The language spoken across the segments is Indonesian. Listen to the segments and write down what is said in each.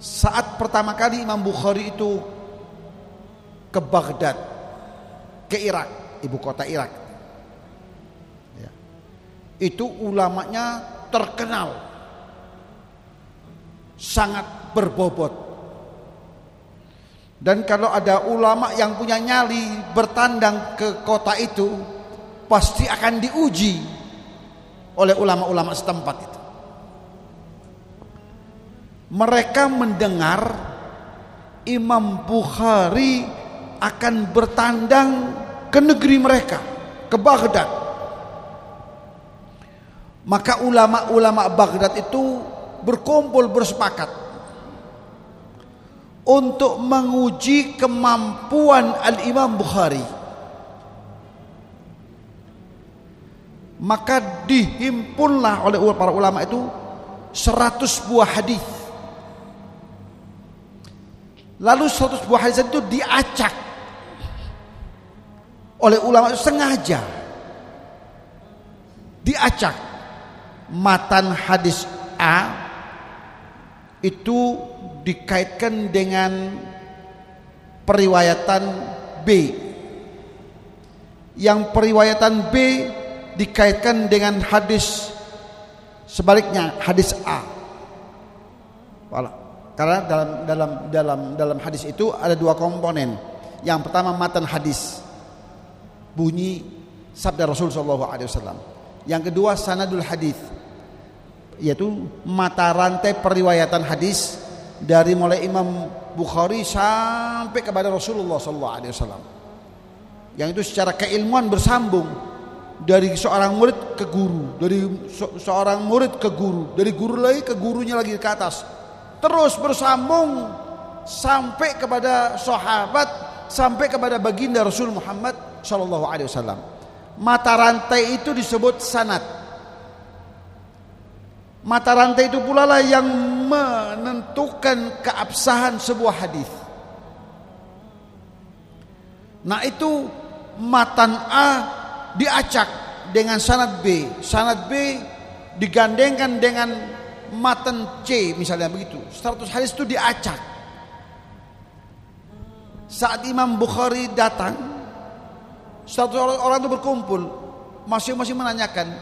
Saat pertama kali Imam Bukhari itu ke Baghdad, ke Irak, ibu kota Irak, ya, itu ulamanya terkenal, sangat berbobot. Dan kalau ada ulama yang punya nyali bertandang ke kota itu, pasti akan diuji oleh ulama-ulama setempat itu. Mereka mendengar Imam Bukhari akan bertandang ke negeri mereka, ke Baghdad. Maka ulama-ulama Baghdad itu berkumpul bersepakat untuk menguji kemampuan Al-Imam Bukhari. Maka dihimpunlah oleh para ulama itu 100 buah hadis. Lalu 100 buah hadis itu diacak oleh ulama itu, sengaja diacak. Matan hadis A itu dikaitkan dengan periwayatan B, yang periwayatan B dikaitkan dengan hadis sebaliknya, hadis A. Voilà. Karena dalam hadis itu ada dua komponen. Yang pertama matan hadis, bunyi sabda Rasul sallallahu alaihi wasallam. Yang kedua sanadul hadis, yaitu mata rantai periwayatan hadis dari mulai Imam Bukhari sampai kepada Rasulullah sallallahu alaihi wasallam. Yang itu secara keilmuan bersambung dari seorang murid ke guru, dari seorang murid ke guru, dari guru lagi ke gurunya lagi ke atas. Terus bersambung sampai kepada sahabat, sampai kepada baginda Rasul Muhammad sallallahu alaihi wasallam. Mata rantai itu disebut sanad. Mata rantai itu pula lah yang menentukan keabsahan sebuah hadis. Nah, itu matan A diacak dengan sanad B. Sanad B digandengkan dengan matan C, misalnya begitu. 100 hadis itu diacak. Saat Imam Bukhari datang, 100 orang itu berkumpul, masing-masing menanyakan,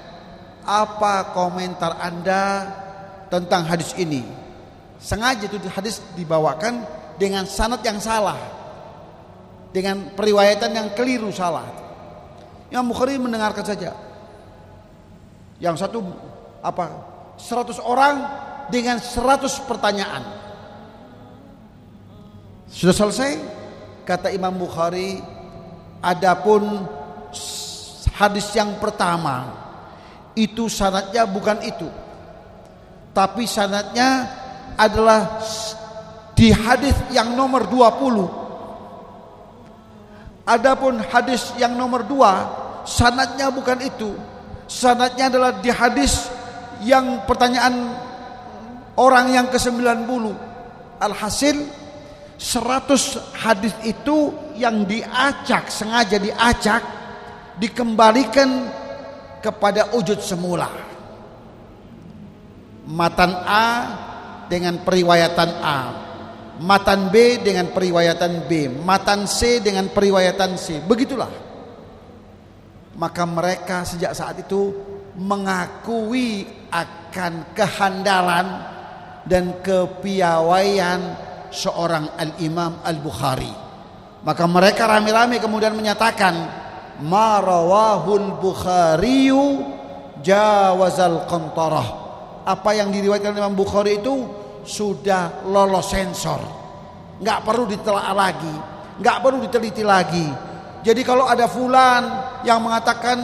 apa komentar Anda tentang hadis ini? Sengaja itu hadis dibawakan dengan sanad yang salah, dengan periwayatan yang keliru, salah. Imam Bukhari mendengarkan saja. Yang satu 100 orang dengan 100 pertanyaan. Sudah selesai? Kata Imam Bukhari, adapun hadis yang pertama itu sanadnya bukan itu, tapi sanadnya adalah di hadis yang nomor 20. Adapun hadis yang nomor 2 sanadnya bukan itu, sanadnya adalah di hadis yang pertanyaan orang yang ke-90. Alhasil 100 hadis itu yang diacak, sengaja diacak, dikembalikan kepada wujud semula. Matan A dengan periwayatan A, matan B dengan periwayatan B, matan C dengan periwayatan C. Begitulah. Maka mereka sejak saat itu mengakui akan kehandalan dan kepiawaian seorang Al-Imam Al-Bukhari. Maka mereka rame-rame kemudian menyatakan, ma rawahul Bukhariyu jawazal qantarah. Apa yang diriwayatkan Imam Bukhari itu sudah lolos sensor, nggak perlu ditelaah lagi, nggak perlu diteliti lagi. Jadi kalau ada fulan yang mengatakan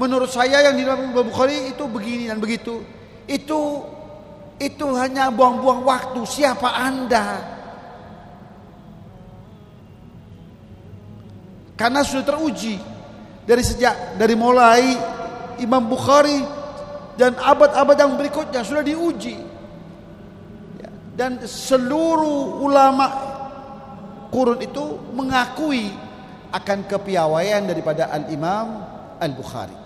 menurut saya yang diriwayatkan Imam Bukhari itu begini dan begitu, itu hanya buang-buang waktu. Siapa Anda? Karena sudah teruji dari mulai Imam Bukhari dan abad-abad yang berikutnya sudah diuji. Dan seluruh ulama kurun itu mengakui akan kepiawaian daripada Al-Imam Al-Bukhari.